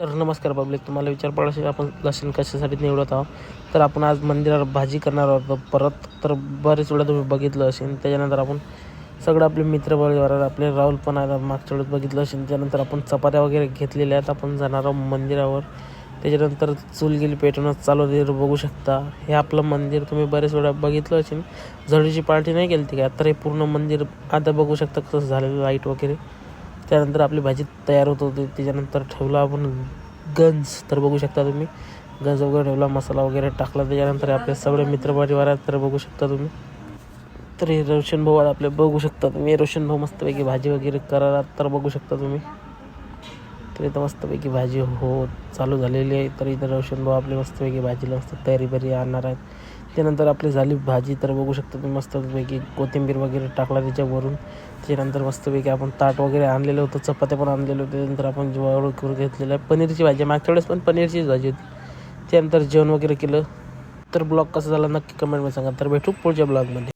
तर नमस्कार पब्लिक, तुम्हाला विचार पडला असेल आपण लसूण कशासाठी निवडत आहोत. तर आपण आज मंदिरावर भाजी करणार आहोत परत. तर बरेच वेळा तुम्ही बघितलं असेल. त्याच्यानंतर आपण सगळं आपले मित्र परिवार आपले राहुल पण आहे मागच्या वेळेस बघितलं असेल. त्यानंतर आपण चपात्या वगैरे घेतलेल्या आहेत. आपण जाणार आहोत मंदिरावर. त्याच्यानंतर चूल गेली पेटवणं चालू होते. बघू शकता हे आपलं मंदिर तुम्ही बरेच वेळा बघितलं असेल. झडीची पार्टी नाही केली ती काय, तर हे पूर्ण मंदिर आता बघू शकता कसं झालेलं लाईट वगैरे. त्यानंतर आपली भाजी तयार होत होती. त्याच्यानंतर ठेवला आपण गंज. तर बघू शकता तुम्ही गंज वगैरे ठेवला, मसाला वगैरे टाकला. त्याच्यानंतर आपले सगळे मित्रपरिवार आहेत. तर बघू शकता तुम्ही. तर हे रोशन भाऊ आपले बघू शकता तुम्ही. रोशन भाऊ मस्तपैकी भाजी वगैरे करायला. तर बघू शकता तुम्ही. तर इथं मस्तपैकी भाजी चालू झालेली आहे. तर इथं रोशन भाऊ आपले मस्तपैकी भाजीला मस्त तयारी आणणार आहेत. त्यानंतर आपली झाली भाजी. तर बघू शकता तुम्ही मस्तपैकी कोथिंबीर वगैरे टाकला त्याच्यावरून. त्याच्यानंतर मस्तपैकी आपण ताट वगैरे आणलेलं होतं, चपात्या पण आणलेलं होतं. त्यानंतर आपण जेवण करून घेतलेलं आहे. पनीरची भाजी मागच्या वेळेस पण पनीरचीच भाजी होती. त्यानंतर जेवण वगैरे केलं. तर ब्लॉग कसा झाला नक्की कमेंटमध्ये सांगा. तर भेटू पुढच्या ब्लॉगमध्ये.